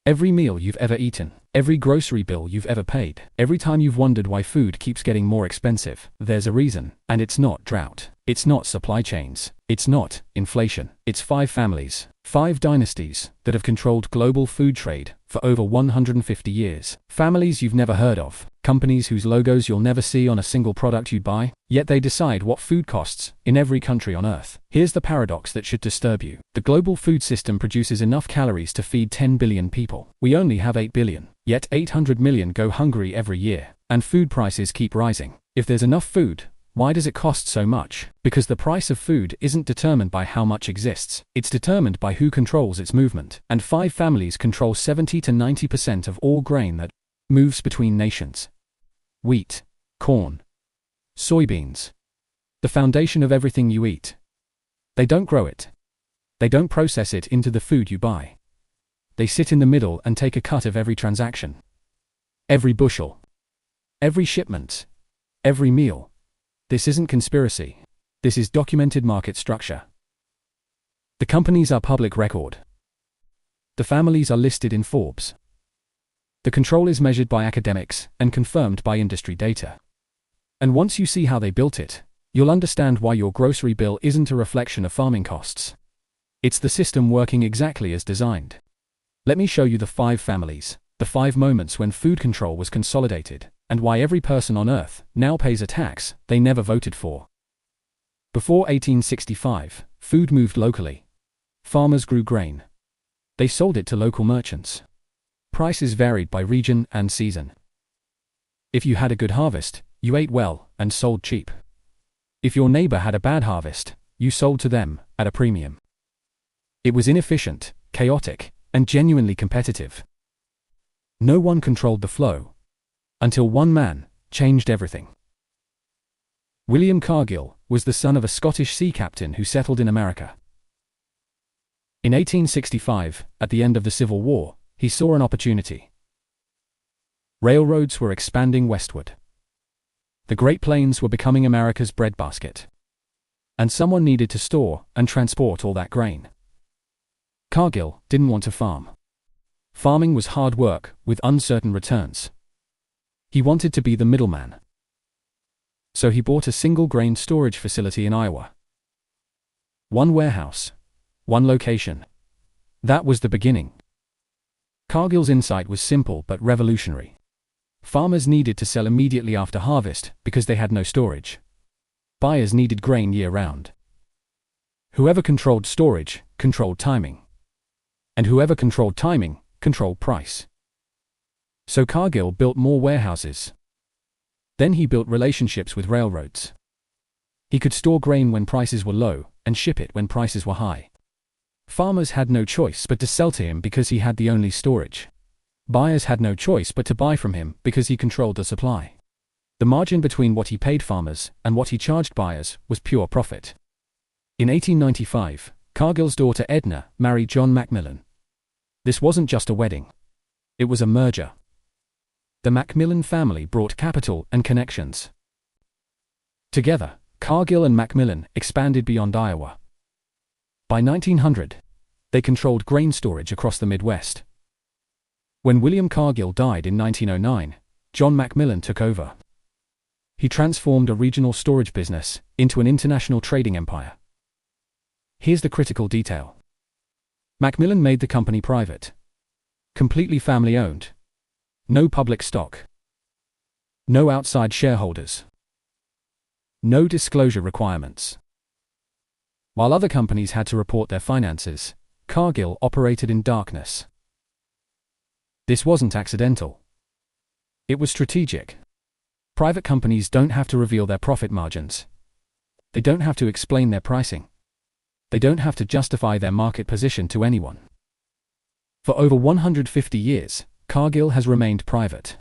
Every meal you've ever eaten, every grocery bill you've ever paid, every time you've wondered why food keeps getting more expensive, there's a reason, and it's not drought. It's not supply chains. It's not inflation. It's 5 families, 5 dynasties that have controlled global food trade for over 150 years. Families you've never heard of, companies whose logos you'll never see on a single product you'd buy, yet they decide what food costs in every country on Earth. Here's the paradox that should disturb you. The global food system produces enough calories to feed 10 billion people. We only have 8 billion, yet 800 million go hungry every year, and food prices keep rising. If there's enough food, why does it cost so much? Because the price of food isn't determined by how much exists. It's determined by who controls its movement. And 5 families control 70 to 90% of all grain that moves between nations. Wheat, corn, soybeans. The foundation of everything you eat. They don't grow it. They don't process it into the food you buy. They sit in the middle and take a cut of every transaction. Every bushel. Every shipment. Every meal. This isn't conspiracy. This is documented market structure. The companies are public record. The families are listed in Forbes. The control is measured by academics and confirmed by industry data. And once you see how they built it, you'll understand why your grocery bill isn't a reflection of farming costs. It's the system working exactly as designed. Let me show you the 5 families, the 5 moments when food control was consolidated, and why every person on Earth now pays a tax they never voted for. Before 1865, food moved locally. Farmers grew grain. They sold it to local merchants. Prices varied by region and season. If you had a good harvest, you ate well and sold cheap. If your neighbor had a bad harvest, you sold to them at a premium. It was inefficient, chaotic, and genuinely competitive. No one controlled the flow, until one man changed everything. William Cargill was the son of a Scottish sea captain who settled in America. In 1865, at the end of the Civil War, he saw an opportunity. Railroads were expanding westward. The Great Plains were becoming America's breadbasket. And someone needed to store and transport all that grain. Cargill didn't want to farm. Farming was hard work with uncertain returns. He wanted to be the middleman. So he bought a single grain storage facility in Iowa. One warehouse. One location. That was the beginning. Cargill's insight was simple but revolutionary. Farmers needed to sell immediately after harvest because they had no storage. Buyers needed grain year-round. Whoever controlled storage controlled timing. And whoever controlled timing controlled price. So Cargill built more warehouses. Then he built relationships with railroads. He could store grain when prices were low and ship it when prices were high. Farmers had no choice but to sell to him because he had the only storage. Buyers had no choice but to buy from him because he controlled the supply. The margin between what he paid farmers and what he charged buyers was pure profit. In 1895, Cargill's daughter Edna married John Macmillan. This wasn't just a wedding. It was a merger. The Macmillan family brought capital and connections. Together, Cargill and Macmillan expanded beyond Iowa. By 1900, they controlled grain storage across the Midwest. When William Cargill died in 1909, John Macmillan took over. He transformed a regional storage business into an international trading empire. Here's the critical detail. Macmillan made the company private. Completely family-owned. No public stock. No outside shareholders. No disclosure requirements. While other companies had to report their finances, Cargill operated in darkness. This wasn't accidental. It was strategic. Private companies don't have to reveal their profit margins. They don't have to explain their pricing. They don't have to justify their market position to anyone. For over 150 years, Cargill has remained private.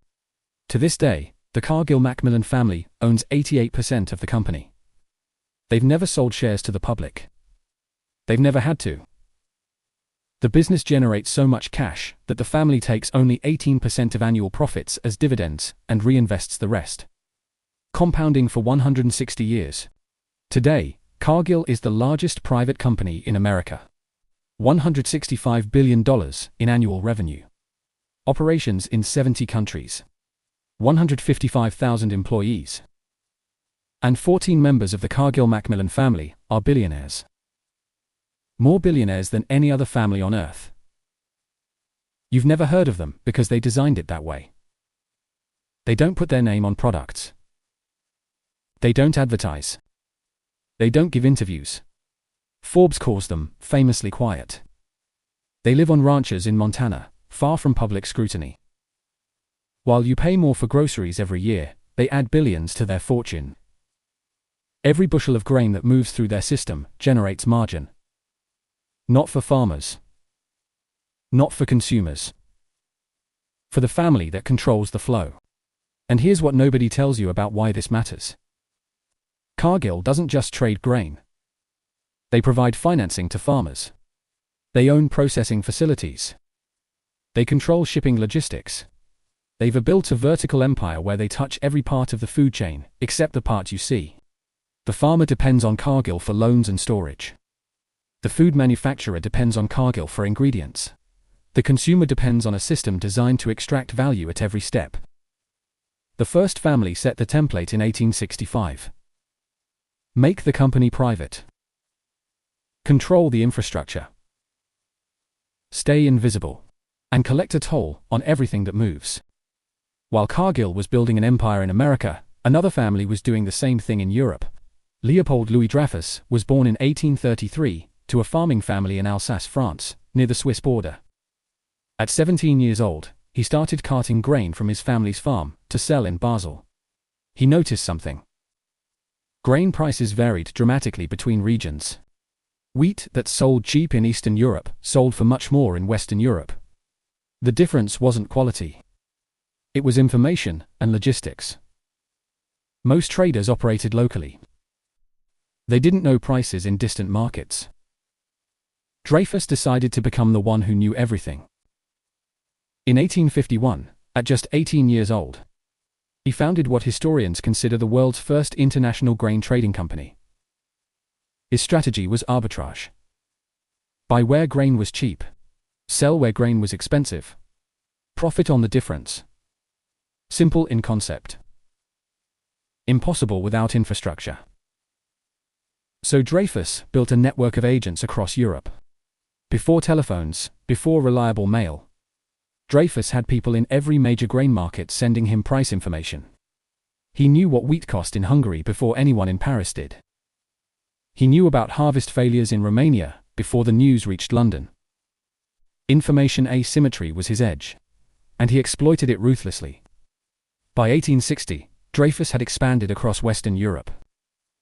To this day, the Cargill-MacMillan family owns 88% of the company. They've never sold shares to the public. They've never had to. The business generates so much cash that the family takes only 18% of annual profits as dividends and reinvests the rest. Compounding for 160 years. Today, Cargill is the largest private company in America. $165 billion in annual revenue. Operations in 70 countries. 155,000 employees. And 14 members of the Cargill-MacMillan family are billionaires. More billionaires than any other family on Earth. You've never heard of them because they designed it that way. They don't put their name on products. They don't advertise. They don't give interviews. Forbes calls them famously quiet. They live on ranches in Montana, far from public scrutiny. While you pay more for groceries every year, they add billions to their fortune. Every bushel of grain that moves through their system generates margin. Not for farmers. Not for consumers. For the family that controls the flow. And here's what nobody tells you about why this matters. Cargill doesn't just trade grain. They provide financing to farmers. They own processing facilities. They control shipping logistics. They've built a vertical empire where they touch every part of the food chain, except the part you see. The farmer depends on Cargill for loans and storage. The food manufacturer depends on Cargill for ingredients. The consumer depends on a system designed to extract value at every step. The first family set the template in 1865. Make the company private. Control the infrastructure. Stay invisible. And collect a toll on everything that moves. While Cargill was building an empire in America, another family was doing the same thing in Europe. Leopold Louis-Dreyfus was born in 1833 to a farming family in Alsace, France, near the Swiss border. At 17 years old, he started carting grain from his family's farm to sell in Basel. He noticed something. Grain prices varied dramatically between regions. Wheat that sold cheap in Eastern Europe sold for much more in Western Europe. The difference wasn't quality. It was information and logistics. Most traders operated locally. They didn't know prices in distant markets. Dreyfus decided to become the one who knew everything. In 1851, at just 18 years old, he founded what historians consider the world's first international grain trading company. His strategy was arbitrage. Buy where grain was cheap. Sell where grain was expensive. Profit on the difference. Simple in concept. Impossible without infrastructure. So Dreyfus built a network of agents across Europe. Before telephones, before reliable mail, Dreyfus had people in every major grain market sending him price information. He knew what wheat cost in Hungary before anyone in Paris did. He knew about harvest failures in Romania before the news reached London. Information asymmetry was his edge, and he exploited it ruthlessly. By 1860, Dreyfus had expanded across Western Europe.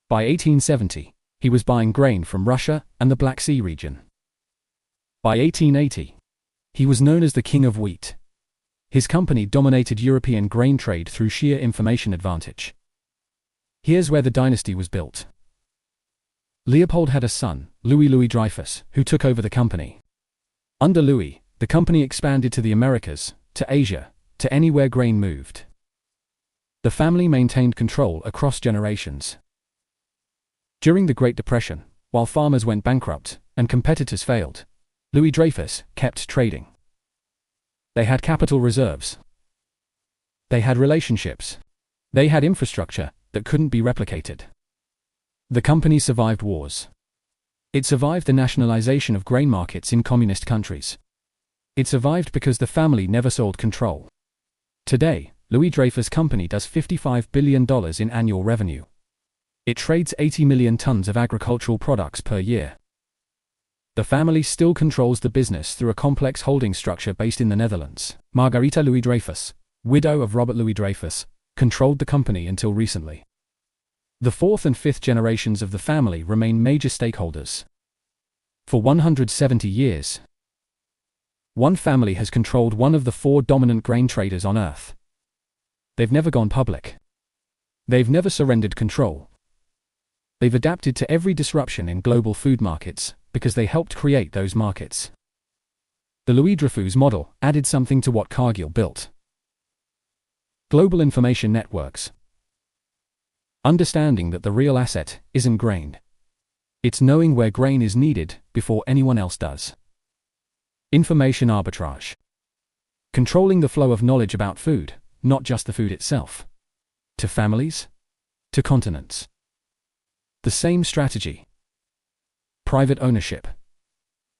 By 1870, he was buying grain from Russia and the Black Sea region. By 1880, he was known as the King of Wheat. His company dominated European grain trade through sheer information advantage. Here's where the dynasty was built. Leopold had a son, Louis-Dreyfus, who took over the company. Under Louis, the company expanded to the Americas, to Asia, to anywhere grain moved. The family maintained control across generations. During the Great Depression, while farmers went bankrupt and competitors failed, Louis-Dreyfus kept trading. They had capital reserves. They had relationships. They had infrastructure that couldn't be replicated. The company survived wars. It survived the nationalization of grain markets in communist countries. It survived because the family never sold control. Today, Louis-Dreyfus Company does $55 billion in annual revenue. It trades 80 million tons of agricultural products per year. The family still controls the business through a complex holding structure based in the Netherlands. Margaretha Louis-Dreyfus, widow of Robert Louis-Dreyfus, controlled the company until recently. The fourth and fifth generations of the family remain major stakeholders. For 170 years, one family has controlled one of the four dominant grain traders on Earth. They've never gone public. They've never surrendered control. They've adapted to every disruption in global food markets, because they helped create those markets. The Louis-Dreyfus model added something to what Cargill built. Global information networks. Understanding that the real asset isn't grain. It's knowing where grain is needed before anyone else does. Information arbitrage. controlling the flow of knowledge about food, not just the food itself. To families, to continents. The same strategy. Private ownership.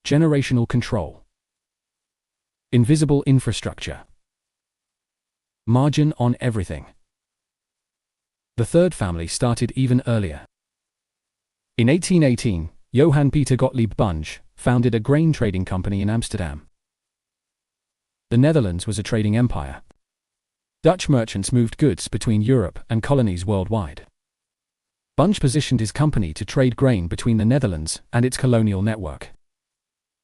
Generational control. Invisible infrastructure. Margin on everything. The third family started even earlier. In 1818, Johann Peter Gottlieb Bunge founded a grain trading company in Amsterdam. The Netherlands was a trading empire. Dutch merchants moved goods between Europe and colonies worldwide. Bunge positioned his company to trade grain between the Netherlands and its colonial network.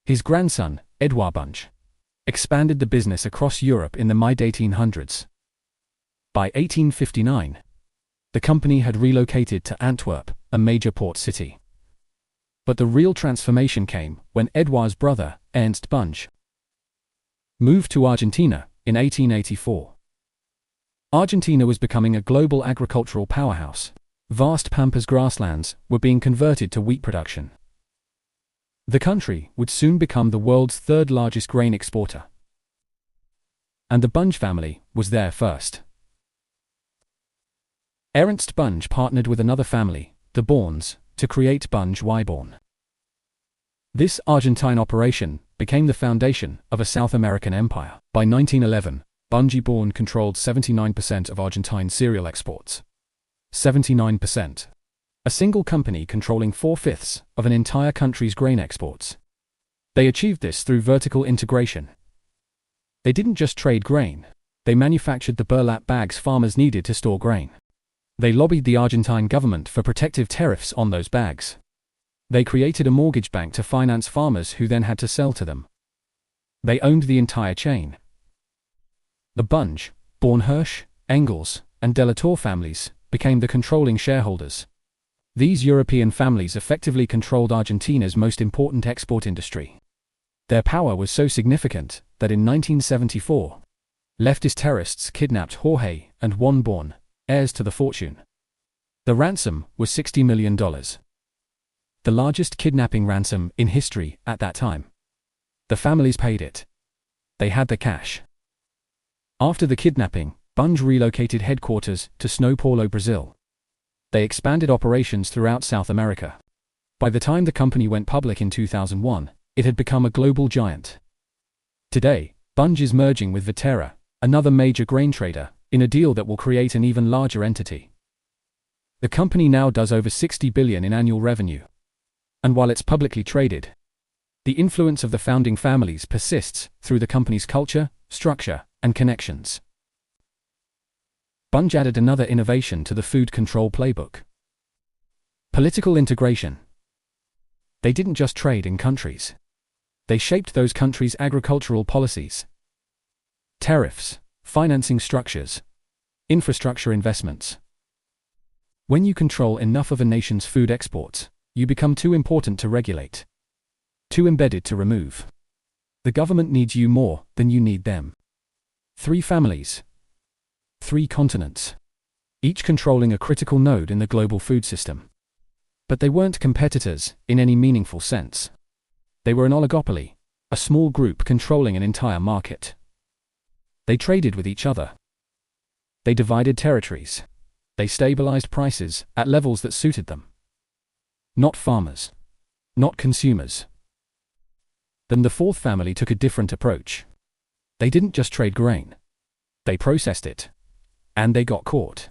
His grandson, Edouard Bunge, expanded the business across Europe in the mid-1800s. By 1859, the company had relocated to Antwerp, a major port city. But the real transformation came when Edouard's brother, Ernst Bunge, moved to Argentina in 1884. Argentina was becoming a global agricultural powerhouse. Vast pampas grasslands were being converted to wheat production. The country would soon become the world's third largest grain exporter. And the Bunge family was there first. Ernst Bunge partnered with another family, the Borns, to create Bunge-Born. This Argentine operation became the foundation of a South American empire. By 1911, Bunge-Born controlled 79% of Argentine cereal exports. 79%. A single company controlling 4/5 of an entire country's grain exports. They achieved this through vertical integration. They didn't just trade grain, they manufactured the burlap bags farmers needed to store grain. They lobbied the Argentine government for protective tariffs on those bags. They created a mortgage bank to finance farmers who then had to sell to them. They owned the entire chain. The Bunge, Born Hirsch, Engels, and de la Tour families became the controlling shareholders. These European families effectively controlled Argentina's most important export industry. Their power was so significant that in 1974, leftist terrorists kidnapped Jorge and Juan Born, heirs to the fortune. The ransom was $60 million. The largest kidnapping ransom in history at that time. The families paid it. They had the cash. After the kidnapping, Bunge relocated headquarters to São Paulo, Brazil. They expanded operations throughout South America. By the time the company went public in 2001, it had become a global giant. Today, Bunge is merging with Viterra, another major grain trader, in a deal that will create an even larger entity. The company now does over $60 billion in annual revenue. And while it's publicly traded, the influence of the founding families persists through the company's culture, structure, and connections. Bunge added another innovation to the food control playbook. Political integration. They didn't just trade in countries. They shaped those countries' agricultural policies. Tariffs, financing structures, infrastructure investments. When you control enough of a nation's food exports, you become too important to regulate. Too embedded to remove. The government needs you more than you need them. 3 families. 3 continents. Each controlling a critical node in the global food system. But they weren't competitors in any meaningful sense. They were an oligopoly, a small group controlling an entire market. They traded with each other. They divided territories. They stabilized prices at levels that suited them. Not farmers. Not consumers. Then the 4th family took a different approach. They didn't just trade grain. They processed it. And they got caught.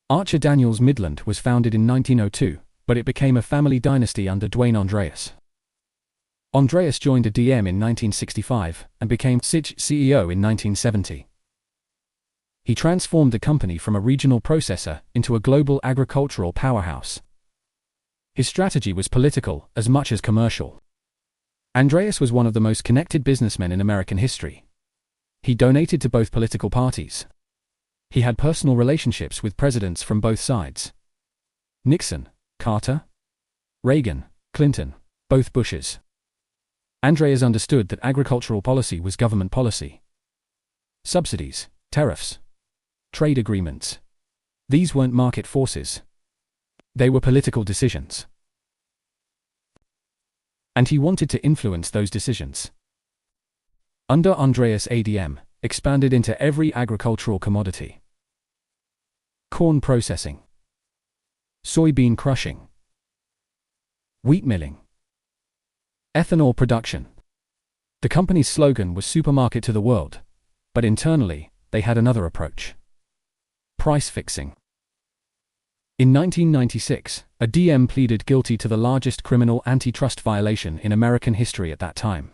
Archer Daniels Midland was founded in 1902, but it became a family dynasty under Dwayne Andreas. Andreas joined a DM in 1965 and became SIG CEO in 1970. He transformed the company from a regional processor into a global agricultural powerhouse. His strategy was political as much as commercial. Andreas was one of the most connected businessmen in American history. He donated to both political parties. He had personal relationships with presidents from both sides. Nixon, Carter, Reagan, Clinton, both Bushes. Andreas understood that agricultural policy was government policy. Subsidies, tariffs, trade agreements. These weren't market forces. They were political decisions. And he wanted to influence those decisions. Under Andreas' ADM, expanded into every agricultural commodity. Corn processing, soybean crushing, wheat milling, ethanol production. The company's slogan was "Supermarket to the world," but internally, they had another approach: price fixing. In 1996, a DM pleaded guilty to the largest criminal antitrust violation in American history at that time.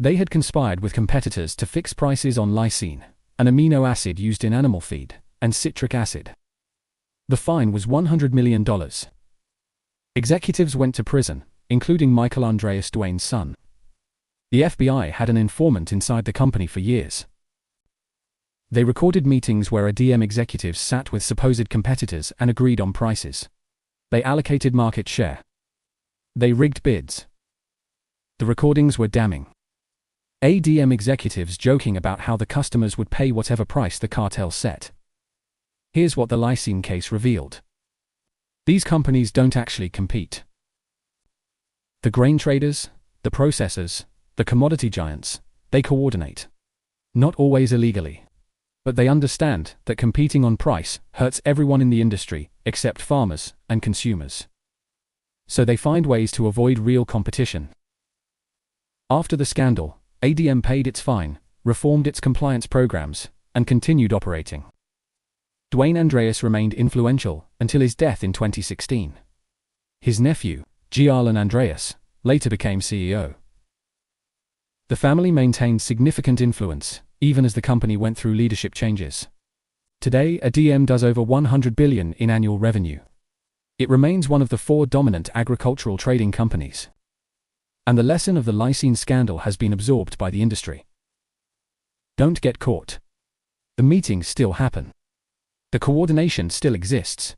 They had conspired with competitors to fix prices on lysine, an amino acid used in animal feed, and citric acid. The fine was $100 million. Executives went to prison, including Michael Andreas Duane's son. The FBI had an informant inside the company for years. They recorded meetings where a DM executives sat with supposed competitors and agreed on prices. They allocated market share. They rigged bids. The recordings were damning. ADM executives joking about how the customers would pay whatever price the cartel set. Here's what the lysine case revealed. These companies don't actually compete. The grain traders, the processors, the commodity giants, they coordinate. Not always illegally. But they understand that competing on price hurts everyone in the industry, except farmers and consumers. So they find ways to avoid real competition. After the scandal, ADM paid its fine, reformed its compliance programs, and continued operating. Duane Andreas remained influential until his death in 2016. His nephew, G. Andreas, later became CEO. The family maintained significant influence, even as the company went through leadership changes. Today, a DM does over $100 billion in annual revenue. It remains one of the 4 dominant agricultural trading companies. And the lesson of the lysine scandal has been absorbed by the industry. Don't get caught. The meetings still happen. The coordination still exists.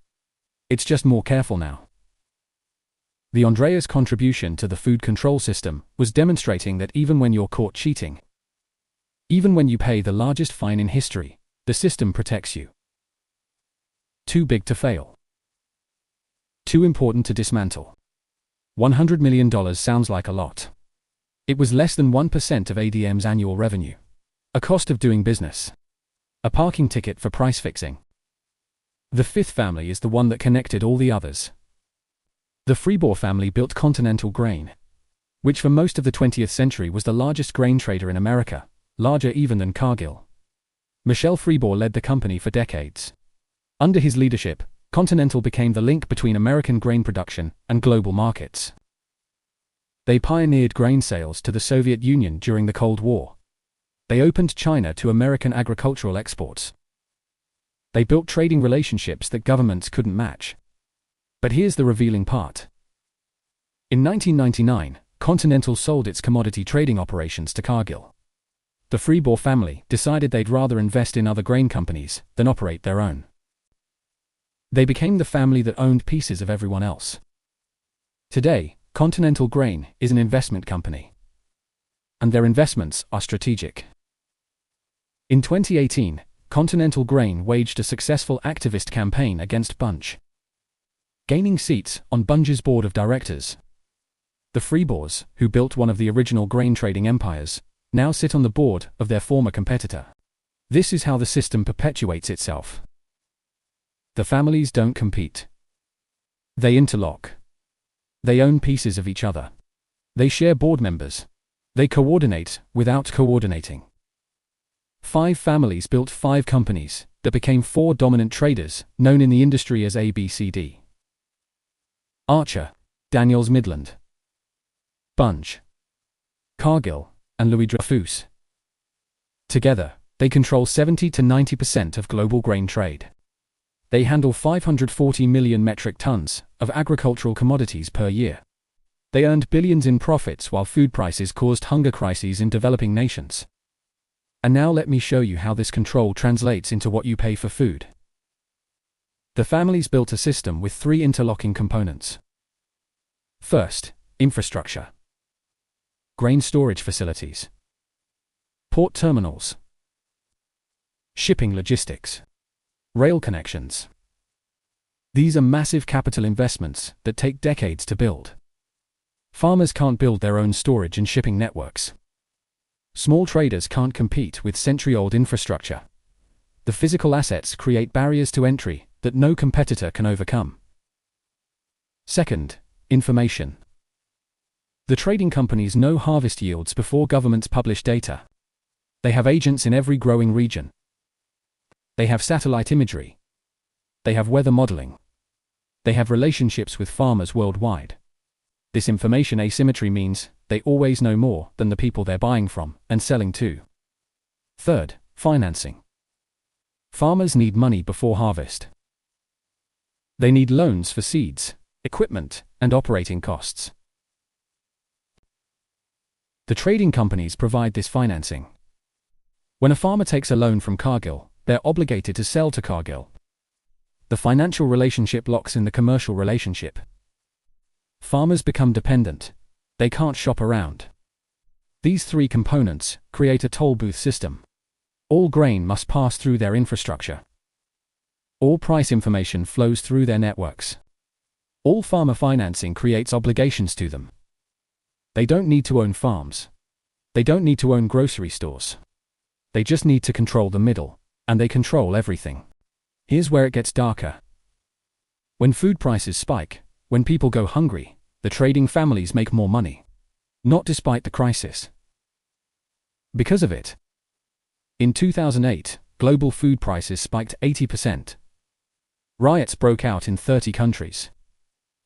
It's just more careful now. The Andreas contribution to the food control system was demonstrating that even when you're caught cheating, even when you pay the largest fine in history, the system protects you. Too big to fail. Too important to dismantle. $100 million sounds like a lot. It was less than 1% of ADM's annual revenue. A cost of doing business. A parking ticket for price fixing. The 5th family is the one that connected all the others. The Freebor family built Continental Grain, which for most of the 20th century was the largest grain trader in America, larger even than Cargill. Michel Freebor led the company for decades. Under his leadership, Continental became the link between American grain production and global markets. They pioneered grain sales to the Soviet Union during the Cold War. They opened China to American agricultural exports. They built trading relationships that governments couldn't match. But here's the revealing part. In 1999, Continental sold its commodity trading operations to Cargill. The Freebor family decided they'd rather invest in other grain companies than operate their own. They became the family that owned pieces of everyone else. Today, Continental Grain is an investment company. And their investments are strategic. In 2018, Continental Grain waged a successful activist campaign against Bunge, gaining seats on Bunge's board of directors. The Freebors, who built one of the original grain trading empires, now sit on the board of their former competitor. This is how the system perpetuates itself. The families don't compete. They interlock. They own pieces of each other. They share board members. They coordinate without coordinating. 5 families built 5 companies that became 4 dominant traders known in the industry as ABCD. Archer, Daniels Midland, Bunge, Cargill, and Louis-Dreyfus. Together, they control 70 to 90% of global grain trade. They handle 540 million metric tons of agricultural commodities per year. They earned billions in profits while food prices caused hunger crises in developing nations. And now let me show you how this control translates into what you pay for food. The families built a system with 3 interlocking components. First, infrastructure. Grain storage facilities. Port terminals. Shipping logistics. Rail connections. These are massive capital investments that take decades to build. Farmers can't build their own storage and shipping networks. Small traders can't compete with century-old infrastructure. The physical assets create barriers to entry that no competitor can overcome. Second, information. The trading companies know harvest yields before governments publish data. They have agents in every growing region. They have satellite imagery. They have weather modeling. They have relationships with farmers worldwide. This information asymmetry means they always know more than the people they're buying from and selling to. Third, financing. Farmers need money before harvest. They need loans for seeds, equipment, and operating costs. The trading companies provide this financing. When a farmer takes a loan from Cargill, they're obligated to sell to Cargill. The financial relationship locks in the commercial relationship. Farmers become dependent. They can't shop around. These three components create a toll booth system. All grain must pass through their infrastructure. All price information flows through their networks. All farmer financing creates obligations to them. They don't need to own farms. They don't need to own grocery stores. They just need to control the middle, and they control everything. Here's where it gets darker. When food prices spike, when people go hungry, the trading families make more money. Not despite the crisis. Because of it. In 2008, global food prices spiked 80%. Riots broke out in 30 countries.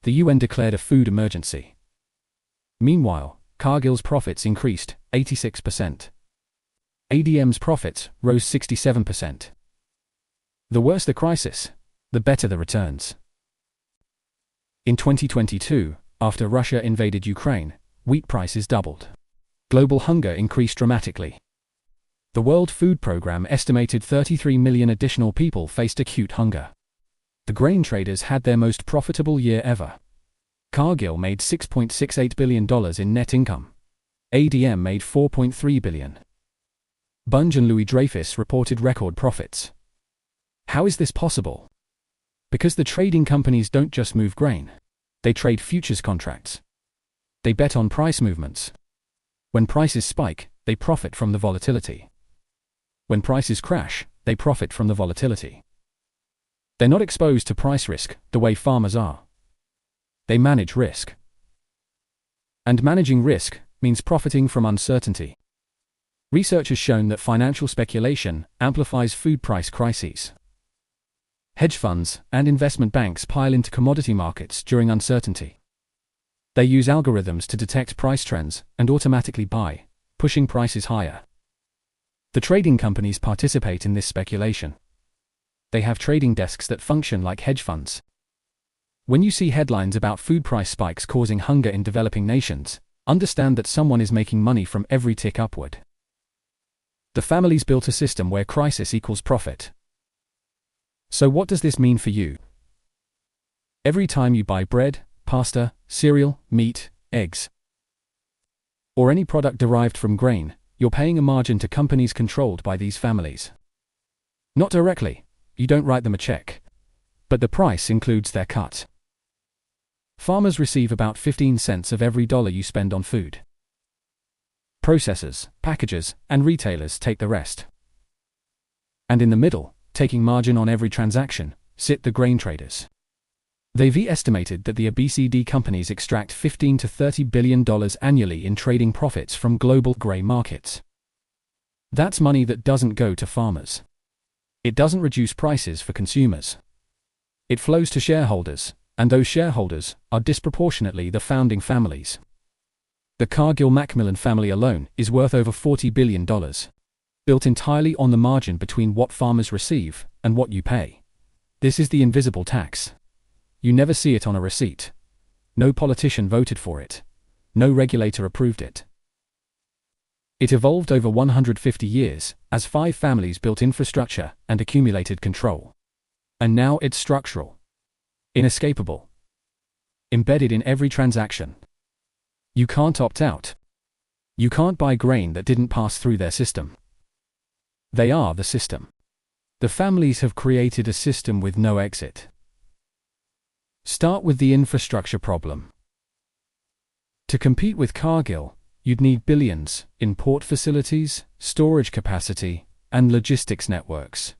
The UN declared a food emergency. Meanwhile, Cargill's profits increased 86%. ADM's profits rose 67%. The worse the crisis, the better the returns. In 2022, after Russia invaded Ukraine, wheat prices doubled. Global hunger increased dramatically. The World Food Programme estimated 33 million additional people faced acute hunger. The grain traders had their most profitable year ever. Cargill made $6.68 billion in net income. ADM made $4.3 billion. Bunge and Louis-Dreyfus reported record profits. How is this possible? Because the trading companies don't just move grain. They trade futures contracts. They bet on price movements. When prices spike, they profit from the volatility. When prices crash, they profit from the volatility. They're not exposed to price risk the way farmers are. They manage risk. And managing risk means profiting from uncertainty. Research has shown that financial speculation amplifies food price crises. Hedge funds and investment banks pile into commodity markets during uncertainty. They use algorithms to detect price trends and automatically buy, pushing prices higher. The trading companies participate in this speculation. They have trading desks that function like hedge funds. When you see headlines about food price spikes causing hunger in developing nations, understand that someone is making money from every tick upward. The families built a system where crisis equals profit. So what does this mean for you? Every time you buy bread, pasta, cereal, meat, eggs, or any product derived from grain, you're paying a margin to companies controlled by these families. Not directly, you don't write them a check, but the price includes their cut. Farmers receive about 15 cents of every dollar you spend on food. Processors, packagers, and retailers take the rest. And in the middle, taking margin on every transaction, sit the grain traders. They've estimated that the ABCD companies extract $15 to $30 billion annually in trading profits from global gray markets. That's money that doesn't go to farmers. It doesn't reduce prices for consumers. It flows to shareholders, and those shareholders are disproportionately the founding families. The Cargill-MacMillan family alone is worth over $40 billion, built entirely on the margin between what farmers receive and what you pay. This is the invisible tax. You never see it on a receipt. No politician voted for it. No regulator approved it. It evolved over 150 years as 5 families built infrastructure and accumulated control. And now it's structural. Inescapable. Embedded in every transaction. You can't opt out. You can't buy grain that didn't pass through their system. They are the system. The families have created a system with no exit. Start with the infrastructure problem. To compete with Cargill, you'd need billions in port facilities, storage capacity, and logistics networks.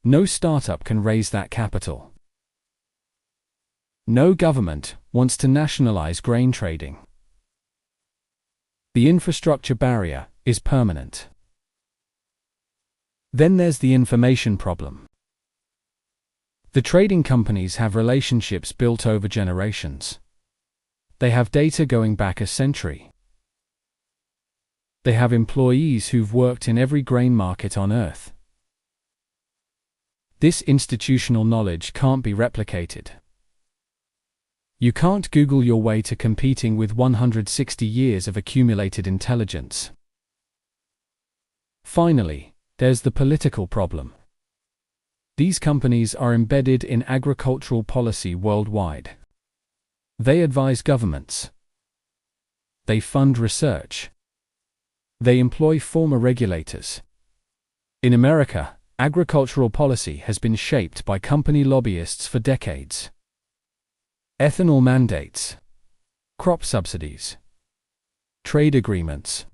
No startup can raise that capital. No government wants to nationalize grain trading. The infrastructure barrier is permanent. Then there's the information problem. The trading companies have relationships built over generations. They have data going back a century. They have employees who've worked in every grain market on Earth. This institutional knowledge can't be replicated. You can't Google your way to competing with 160 years of accumulated intelligence. Finally, there's the political problem. These companies are embedded in agricultural policy worldwide. They advise governments. They fund research. They employ former regulators. In America, agricultural policy has been shaped by company lobbyists for decades. Ethanol mandates, crop subsidies, trade agreements.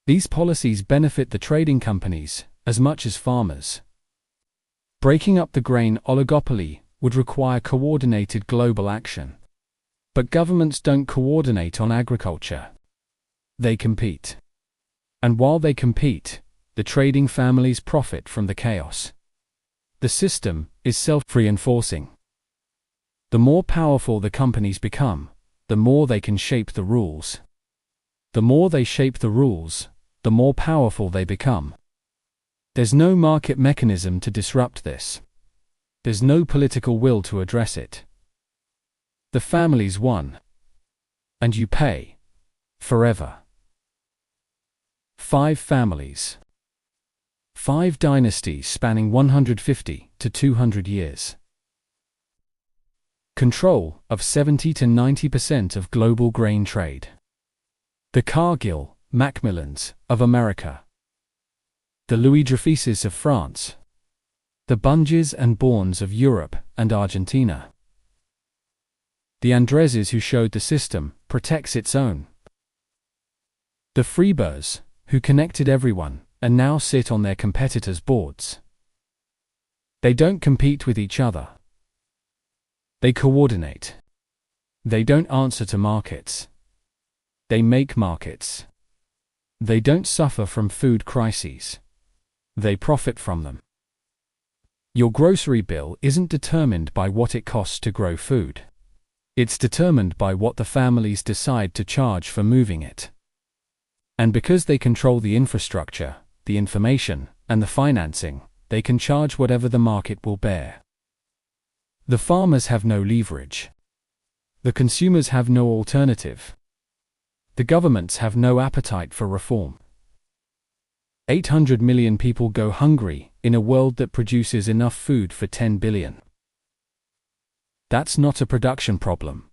These policies benefit the trading companies as much as farmers. Breaking up the grain oligopoly would require coordinated global action. But governments don't coordinate on agriculture. They compete. And while they compete, the trading families profit from the chaos. The system is self-reinforcing. The more powerful the companies become, the more they can shape the rules. The more they shape the rules, the more powerful they become. There's no market mechanism to disrupt this. There's no political will to address it. The families won. And you pay. Forever. 5 families. 5 dynasties spanning 150 to 200 years. Control of 70 to 90% of global grain trade. The Cargill-MacMillans of America. The Louis-Dreyfuses of France. The Bunges and Borns of Europe and Argentina. The Andreses who showed the system protects its own. The Freebirds who connected everyone and now sit on their competitors' boards. They don't compete with each other. They coordinate. They don't answer to markets. They make markets. They don't suffer from food crises. They profit from them. Your grocery bill isn't determined by what it costs to grow food. It's determined by what the families decide to charge for moving it. And because they control the infrastructure, the information, and the financing, they can charge whatever the market will bear. The farmers have no leverage. The consumers have no alternative. The governments have no appetite for reform. 800 million people go hungry in a world that produces enough food for 10 billion. That's not a production problem.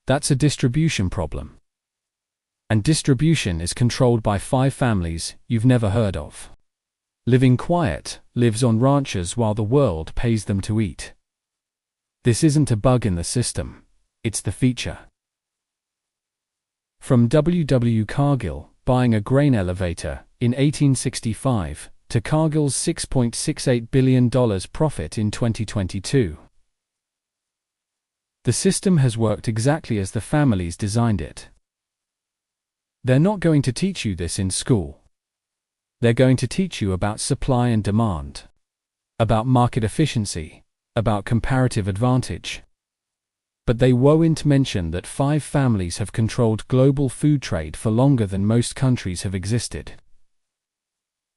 That's a distribution problem. And distribution is controlled by 5 families you've never heard of. Living quiet, lives on ranches while the world pays them to eat. This isn't a bug in the system, it's the feature. From W. Cargill buying a grain elevator in 1865 to Cargill's $6.68 billion profit in 2022. The system has worked exactly as the families designed it. They're not going to teach you this in school. They're going to teach you about supply and demand, about market efficiency, about comparative advantage. But they won't mention that 5 families have controlled global food trade for longer than most countries have existed.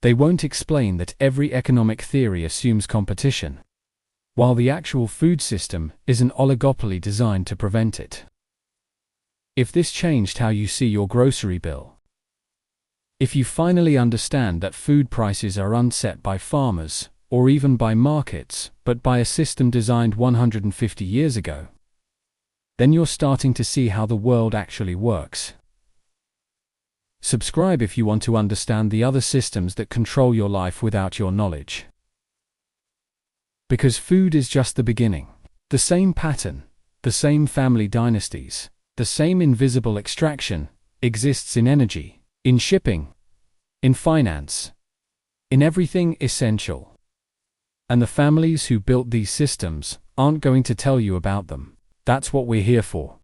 They won't explain that every economic theory assumes competition, while the actual food system is an oligopoly designed to prevent it. If this changed how you see your grocery bill, if you finally understand that food prices are unset by farmers, or even by markets, but by a system designed 150 years ago, then you're starting to see how the world actually works. Subscribe if you want to understand the other systems that control your life without your knowledge. Because food is just the beginning. The same pattern, the same family dynasties, The same invisible extraction exists in energy, in shipping, in finance, in everything essential. And the families who built these systems aren't going to tell you about them. That's what we're here for.